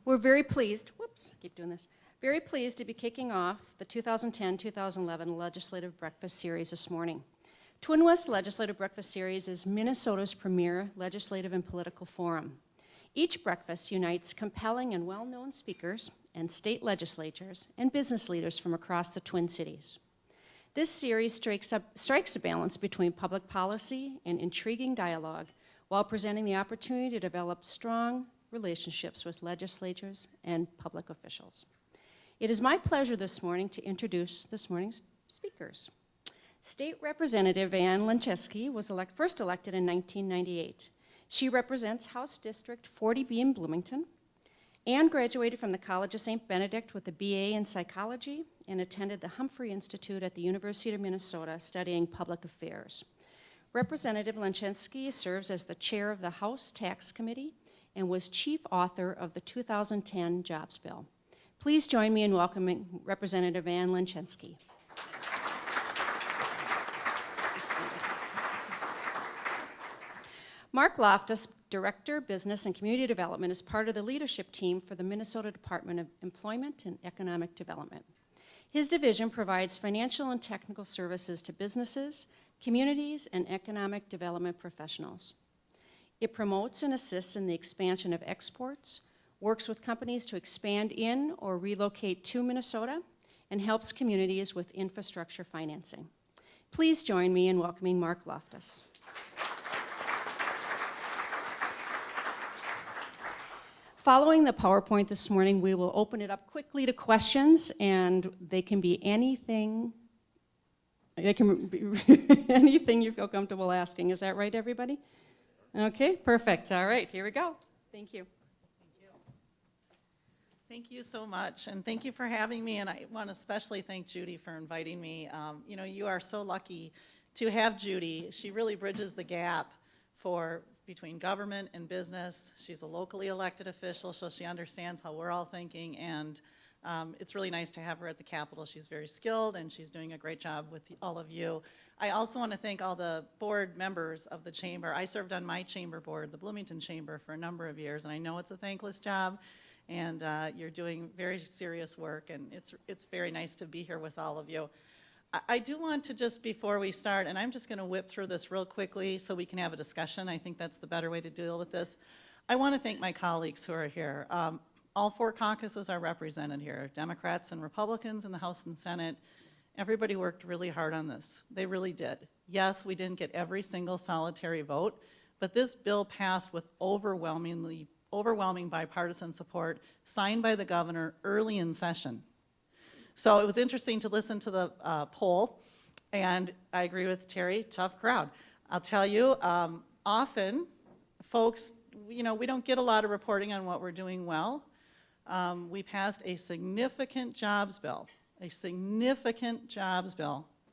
We're very pleased, very pleased to be kicking off the 2010-2011 Legislative Breakfast Series this morning. TwinWest Legislative Breakfast Series is Minnesota's premier legislative and political forum. Each breakfast unites compelling and well-known speakers and state legislatures and business leaders from across the Twin Cities. This series strikes a balance between public policy and intriguing dialogue while presenting the opportunity to develop strong relationships with legislatures and public officials. It is my pleasure this morning to introduce this morning's speakers. State Representative Ann Lenczewski was first elected in 1998. She represents House District 40B in Bloomington. Ann graduated from the College of St. Benedict with a BA in psychology and attended the Humphrey Institute at the University of Minnesota studying public affairs. Representative Lenczewski serves as the chair of the House Tax Committee and was chief author of the 2010 Jobs Bill. Please join me in welcoming Representative Ann Lenczewski. Mark Lofthus, Director, Business and Community Development, is part of the leadership team for the Minnesota Department of Employment and Economic Development. His division provides financial and technical services to businesses, communities, and economic development professionals. It promotes and assists in the expansion of exports, works with companies to expand in or relocate to Minnesota, and helps communities with infrastructure financing. Please join me in welcoming Mark Lofthus. Following the PowerPoint this morning, we will open it up quickly to questions, and they can be anything. They can be anything you feel comfortable asking. Is that right, everybody? Okay, perfect. All right, here we go. Thank you. Thank you so much, and thank you for having me, and I want to especially thank Judy for inviting me. You know, you are so lucky to have Judy. She really bridges the gap between government and business. She's a locally elected official, so she understands how we're all thinking, and it's really nice to have her at the Capitol. She's very skilled, and she's doing a great job with all of you. I also want to thank all the board members of the chamber. I served on my chamber board, the Bloomington Chamber, for a number of years, and I know it's a thankless job, and you're doing very serious work, and it's very nice to be here with all of you. I do want to just, before we start, and I'm just going to whip through this real quickly so we can have a discussion. I think that's the better way to deal with this. I want to thank my colleagues who are here. All four caucuses are represented here, Democrats and Republicans in the House and Senate. Everybody worked really hard on this. They really did. Yes, we didn't get every single solitary vote, but this bill passed with overwhelming bipartisan support, signed by the governor early in session. So it was interesting to listen to the poll, and I agree with Terry, tough crowd. I'll tell you, often folks, you know, we don't get a lot of reporting on what we're doing well. We passed a significant jobs bill,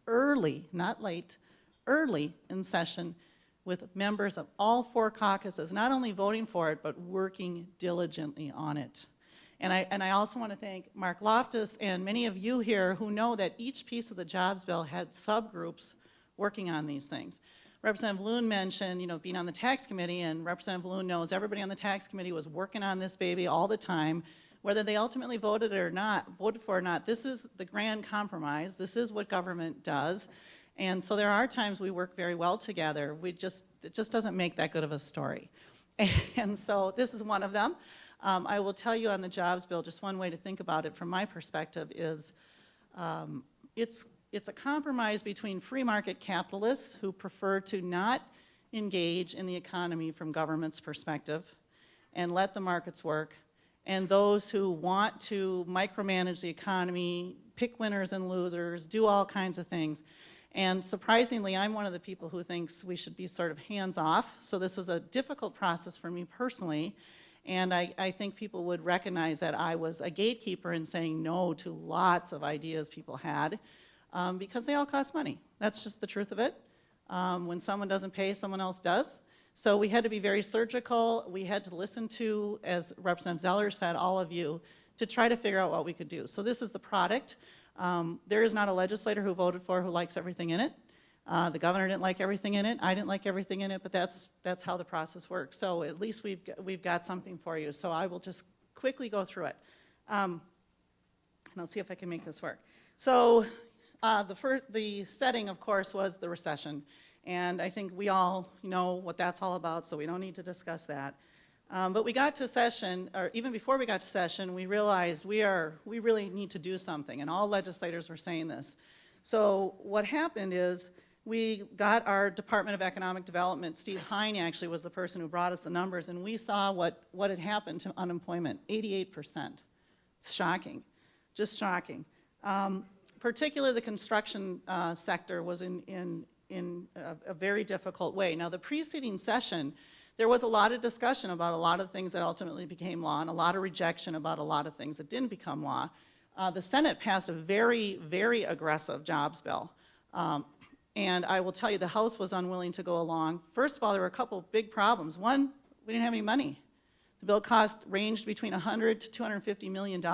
early, not late, early in session with members of all four caucuses, not only voting for it, but working diligently on it. And I also want to thank Mark Lofthus and many of you here who know that each piece of the jobs bill had subgroups working on these things. Representative Loon mentioned, you know, being on the tax committee, and Representative Loon knows everybody on the tax committee was working on this baby all the time. Whether they ultimately voted for it or not, this is the grand compromise. This is what government does. And so there are times we work very well together. It just doesn't make that good of a story. And so this is one of them. I will tell you on the jobs bill, just one way to think about it from my perspective is it's a compromise between free market capitalists who prefer to not engage in the economy from government's perspective and let the markets work, and those who want to micromanage the economy, pick winners and losers, do all kinds of things. And surprisingly, I'm one of the people who thinks we should be sort of hands-off, so this was a difficult process for me personally. And I think people would recognize that I was a gatekeeper in saying no to lots of ideas people had because they all cost money. That's just the truth of it. When someone doesn't pay, someone else does. So we had to be very surgical. We had to listen to, as Representative Zeller said, all of you, to try to figure out what we could do. So this is the product. There is not a legislator who voted for who likes everything in it. The governor didn't like everything in it. I didn't like everything in it, but that's how the process works. So at least we've got something for you. So I will just quickly go through it. And I'll see if I can make this work. So the setting, of course, was the recession. And I think we all know what that's all about, so we don't need to discuss that. But we got to session, or even before we got to session, we realized we really need to do something, and all legislators were saying this. So what happened is we got our Department of Economic Development, Steve Hine actually was the person who brought us the numbers, and we saw what had happened to unemployment, 88%. It's shocking, just shocking. Particularly the construction sector was in a very difficult way. Now the preceding session, there was a lot of discussion about a lot of things that ultimately became law and a lot of rejection about a lot of things that didn't become law. The Senate passed a very, very aggressive jobs bill. And I will tell you, the House was unwilling to go along. First of all, there were a couple big problems. One, we didn't have any money. The bill ranged between $100 to $250 million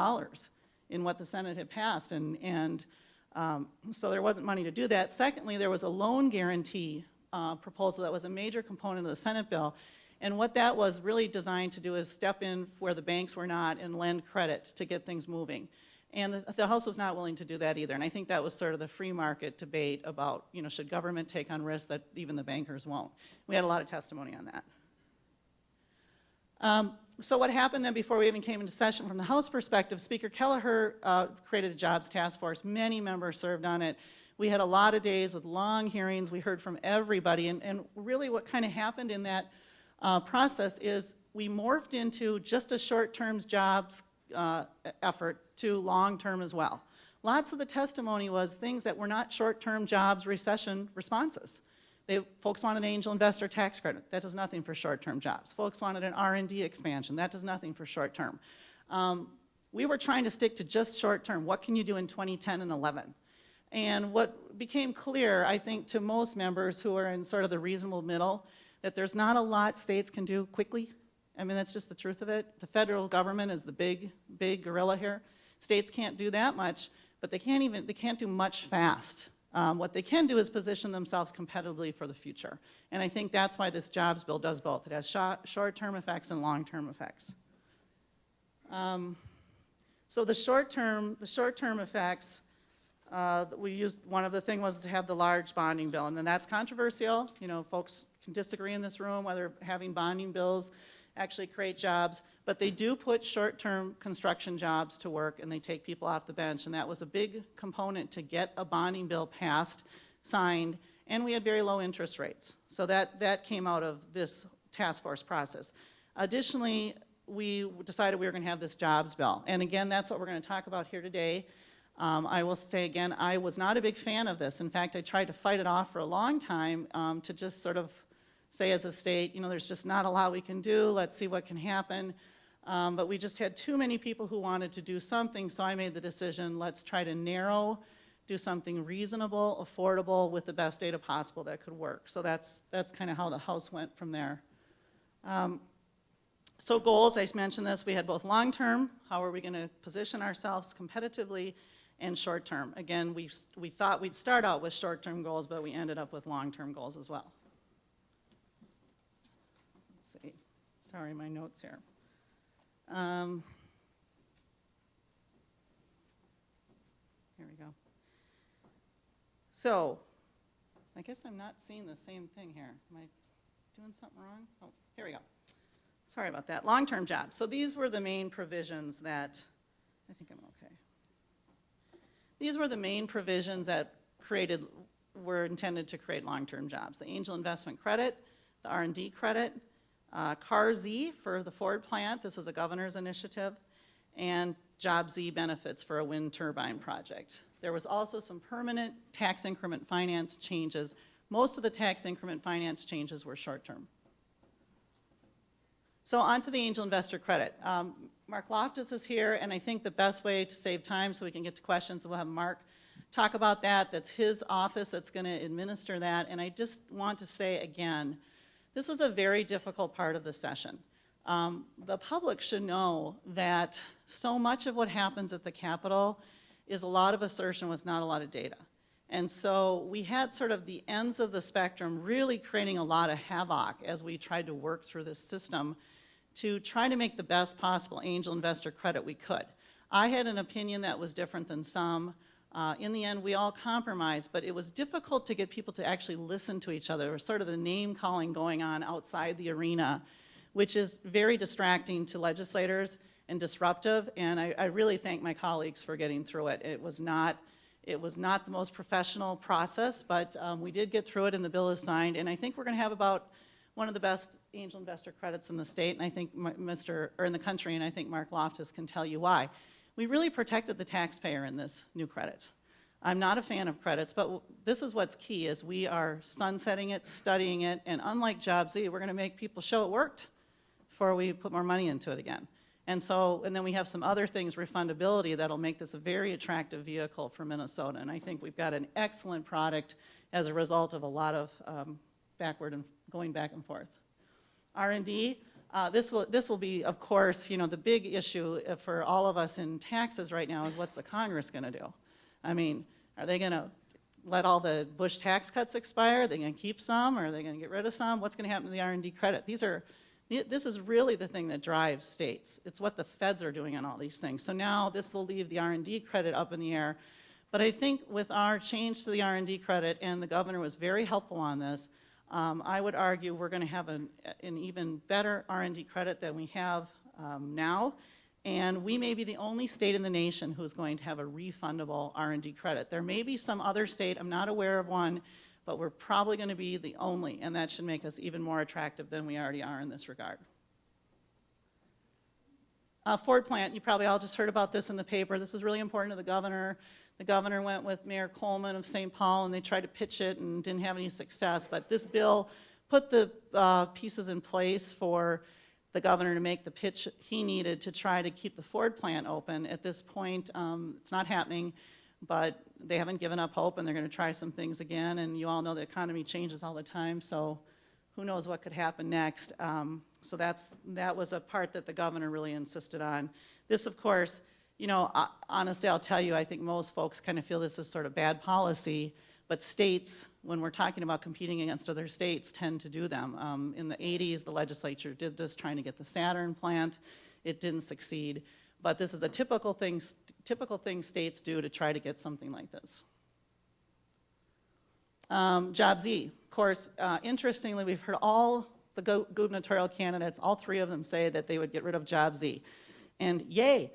in what the Senate had passed, so there wasn't money to do that. Secondly, there was a loan guarantee proposal that was a major component of the Senate bill, and what that was really designed to do is step in where the banks were not and lend credit to get things moving. And the House was not willing to do that either, and I think that was sort of the free market debate about, should government take on risks that even the bankers won't. We had a lot of testimony on that. So what happened then before we even came into session from the House perspective, Speaker Kelleher created a jobs task force. Many members served on it. We had a lot of days with long hearings. We heard from everybody. And really what kind of happened in that process is we morphed into just a short-term jobs effort to long-term as well. Lots of the testimony was things that were not short-term jobs recession responses. Folks wanted an angel investor tax credit. That does nothing for short-term jobs. Folks wanted an R&D expansion. That does nothing for short-term. We were trying to stick to just short-term. What can you do in 2010 and 11? And what became clear, I think, to most members who are in sort of the reasonable middle, that there's not a lot states can do quickly. I mean, that's just the truth of it. The federal government is the big gorilla here. States can't do that much, but they can't do much fast. What they can do is position themselves competitively for the future. And I think that's why this jobs bill does both. It has short-term effects and long-term effects. So the short-term effects, one of the things was to have the large bonding bill, and then that's controversial. Folks can disagree in this room whether having bonding bills actually create jobs, but they do put short-term construction jobs to work, and they take people off the bench, and that was a big component to get a bonding bill passed, signed, and we had very low interest rates. So that came out of this task force process. Additionally, we decided we were going to have this jobs bill, and again, that's what we're going to talk about here today. I will say again, I was not a big fan of this. In fact, I tried to fight it off for a long time to just sort of say as a state, there's just not a lot we can do, let's see what can happen. But we just had too many people who wanted to do something, so I made the decision, let's try to narrow, do something reasonable, affordable, with the best data possible that could work. So that's kind of how the House went from there. So goals, I mentioned this, we had both long-term, how are we going to position ourselves competitively, and short-term. Again, we thought we'd start out with short-term goals, but we ended up with long-term goals as well. Let's see, sorry, my notes here. Here we go. So, I guess I'm not seeing the same thing here. Am I doing something wrong? Oh, here we go. Sorry about that. Long-term jobs. So these were the main provisions that, I think I'm okay. These were the main provisions that were intended to create long-term jobs. The angel investment credit, the R&D credit, CAR Z for the Ford plant, this was a governor's initiative, and Job Z benefits for a wind turbine project. There was also some permanent tax increment finance changes. Most of the tax increment finance changes were short-term. So on to the angel investor credit. Mark Lofthus is here, and I think the best way to save time so we can get to questions, we'll have Mark talk about that. That's his office that's going to administer that, and I just want to say again, this was a very difficult part of the session. The public should know that so much of what happens at the Capitol is a lot of assertion with not a lot of data. And so we had sort of the ends of the spectrum really creating a lot of havoc as we tried to work through this system to try to make the best possible angel investor credit we could. I had an opinion that was different than some. In the end, we all compromised, but it was difficult to get people to actually listen to each other. There was sort of the name calling going on outside the arena, which is very distracting to legislators and disruptive, and I really thank my colleagues for getting through it. It was not the most professional process, but we did get through it and the bill is signed, and I think we're going to have about one of the best angel investor credits in the state, and I think in the country, and I think Mark Lofthus can tell you why. We really protected the taxpayer in this new credit. I'm not a fan of credits, but this is what's key, is we are sunsetting it, studying it, and unlike Job Z, we're going to make people show it worked before we put more money into it again. And then we have some other things, refundability, that'll make this a very attractive vehicle for Minnesota, and I think we've got an excellent product as a result of a lot of going back and forth. R&D. This will be, of course, the big issue for all of us in taxes right now is what's the Congress going to do? I mean, are they going to let all the Bush tax cuts expire? Are they going to keep some? Or are they going to get rid of some? What's going to happen to the R&D credit? This is really the thing that drives states. It's what the feds are doing on all these things. So now this will leave the R&D credit up in the air. But I think with our change to the R&D credit, and the governor was very helpful on this, I would argue we're going to have an even better R&D credit than we have now, and we may be the only state in the nation who's going to have a refundable R&D credit. There may be some other state, I'm not aware of one, but we're probably going to be the only, and that should make us even more attractive than we already are in this regard. Ford plant, you probably all just heard about this in the paper. This is really important to the governor. The governor went with Mayor Coleman of St. Paul, and they tried to pitch it and didn't have any success. But this bill put the pieces in place for the governor to make the pitch he needed to try to keep the Ford plant open. At this point, it's not happening, but they haven't given up hope, and they're going to try some things again. And you all know the economy changes all the time, so who knows what could happen next. So that was a part that the governor really insisted on. This, of course, honestly, I'll tell you, I think most folks kind of feel this is sort of bad policy, but states, when we're talking about competing against other states, tend to do them. In the 80s, the legislature did this trying to get the Saturn plant. It didn't succeed, but this is a typical thing states do to try to get something like this. Job Z, of course, interestingly, we've heard all the gubernatorial candidates, all three of them say that they would get rid of Job Z. And yay,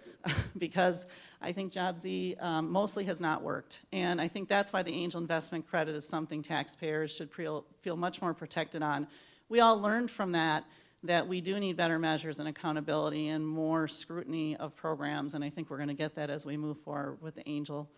because I think Job Z mostly has not worked. And I think that's why the angel investment credit is something taxpayers should feel much more protected on. We all learned from that we do need better measures and accountability and more scrutiny of programs, and I think we're going to get that as we move forward with the angel.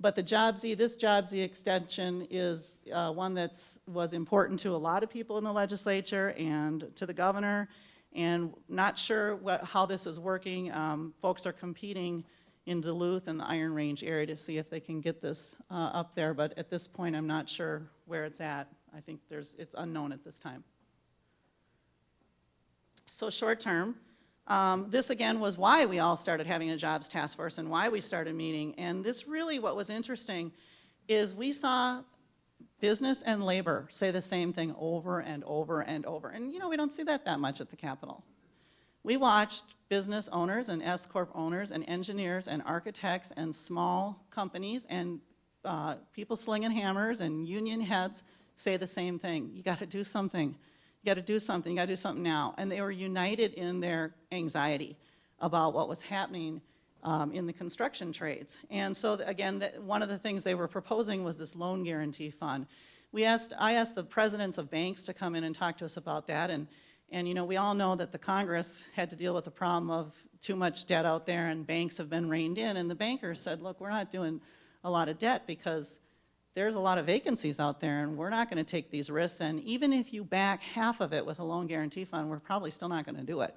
But this Job Z extension is one that was important to a lot of people in the legislature and to the governor, and not sure how this is working. Folks are competing in Duluth and the Iron Range area to see if they can get this up there, but at this point I'm not sure where it's at. I think it's unknown at this time. So short term, this again was why we all started having a jobs task force and why we started meeting. And this really, what was interesting is we saw business and labor say the same thing over and over and over. And we don't see that much at the Capitol. We watched business owners and S-Corp owners and engineers and architects and small companies and people slinging hammers and union heads say the same thing. You got to do something. You got to do something. You got to do something now. And they were united in their anxiety about what was happening in the construction trades. And so again, one of the things they were proposing was this loan guarantee fund. I asked the presidents of banks to come in and talk to us about that, and we all know that the Congress had to deal with the problem of too much debt out there, and banks have been reined in, and the bankers said, look, we're not doing a lot of debt because there's a lot of vacancies out there, and we're not going to take these risks, and even if you back half of it with a loan guarantee fund, we're probably still not going to do it.